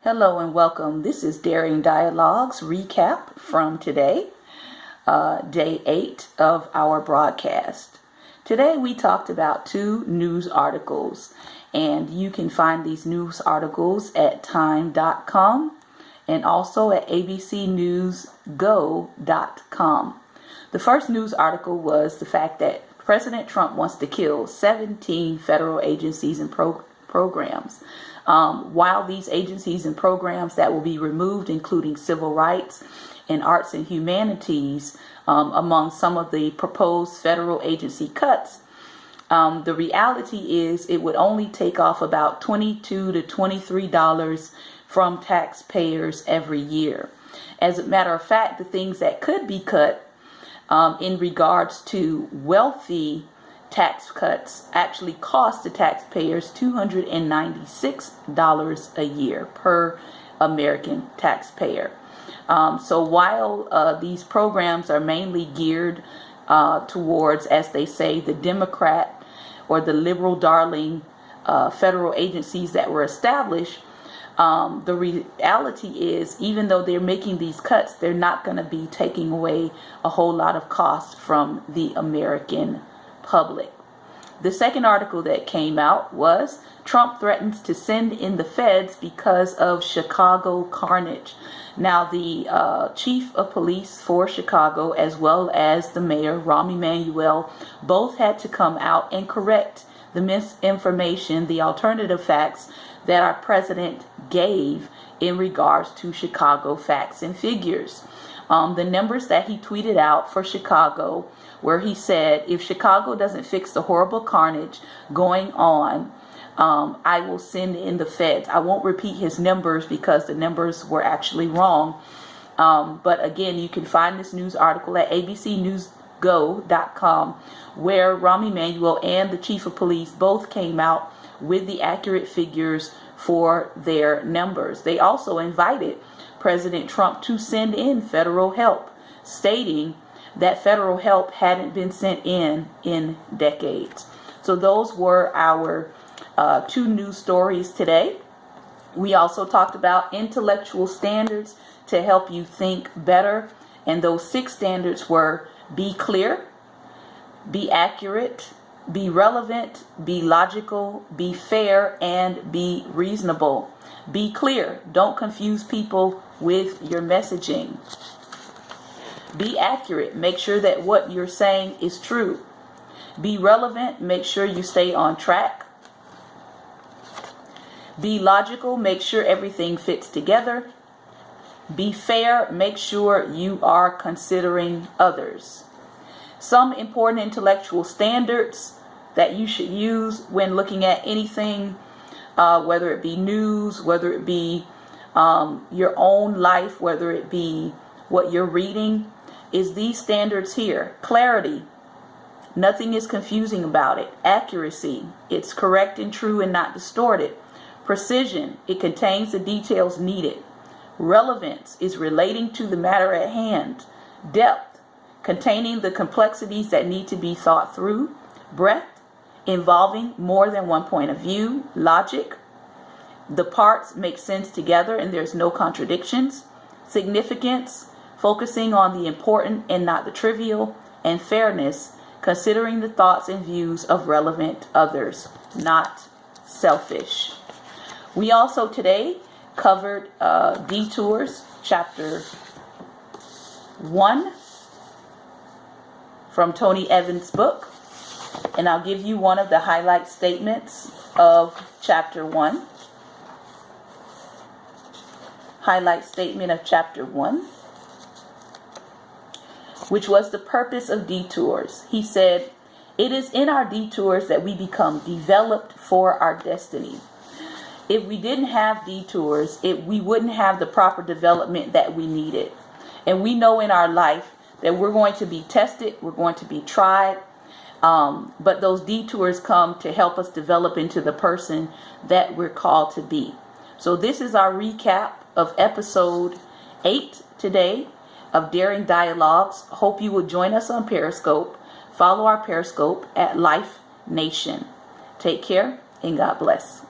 Hello and welcome. This is Daring Dialogues recap from today, day 8 of our broadcast. Today we talked about 2 news articles, and you can find these news articles at time.com and also at abcnewsgo.com. The first news article was the fact that President Trump wants to kill 17 federal agencies and programs. While these agencies and programs that will be removed, including civil rights and arts and humanities, among some of the proposed federal agency cuts, the reality is it would only take off about $22 to $23 from taxpayers every year. As a matter of fact, the things that could be cut in regards to wealthy tax cuts actually cost the taxpayers $296 a year per American taxpayer. So while these programs are mainly geared towards, as they say, the Democrat or the liberal darling federal agencies that were established, the reality is, even though they're making these cuts, they're not going to be taking away a whole lot of cost from the American public. The second article that came out was Trump threatens to send in the feds because of Chicago carnage. Now, the chief of police for Chicago, as well as the mayor, Rahm Emanuel, both had to come out and correct the misinformation, the alternative facts that our president gave in regards to Chicago facts and figures. The numbers that he tweeted out for Chicago, where he said, if Chicago doesn't fix the horrible carnage going on, I will send in the feds. I won't repeat his numbers because the numbers were actually wrong. But again, you can find this news article at abcnewsgo.com, where Rahm Emanuel and the chief of police both came out with the accurate figures for their numbers. They also invited President Trump to send in federal help, stating that federal help hadn't been sent in decades. So those were our 2 news stories today. We also talked about intellectual standards to help you think better. And those 6 standards were: be clear, be accurate, be relevant, be logical, be fair, and be reasonable. Be clear. Don't confuse people with your messaging. Be accurate. Make sure that what you're saying is true. Be relevant. Make sure you stay on track. Be logical. Make sure everything fits together. Be fair. Make sure you are considering others. Some important intellectual standards that you should use when looking at anything, whether it be news, whether it be your own life, whether it be what you're reading, is these standards here. Clarity. Nothing is confusing about it. Accuracy. It's correct and true and not distorted. Precision. It contains the details needed. Relevance is relating to the matter at hand. Depth. Containing the complexities that need to be thought through. Breadth. Involving more than one point of view. Logic. The parts make sense together and there's no contradictions. Significance. Focusing on the important and not the trivial. And fairness. Considering the thoughts and views of relevant others, not selfish. We also today covered Detours, chapter 1 from Tony Evans' book. And I'll give you one of the highlight statements of chapter 1. Highlight statement of chapter 1, which was the purpose of detours. He said, it is in our detours that we become developed for our destiny. If we didn't have detours, we wouldn't have the proper development that we needed. And we know in our life that we're going to be tested, we're going to be tried, but those detours come to help us develop into the person that we're called to be. So this is our recap of episode 8 today of Daring Dialogues. Hope you will join us on Periscope. Follow our Periscope at Life Nation. Take care and God bless.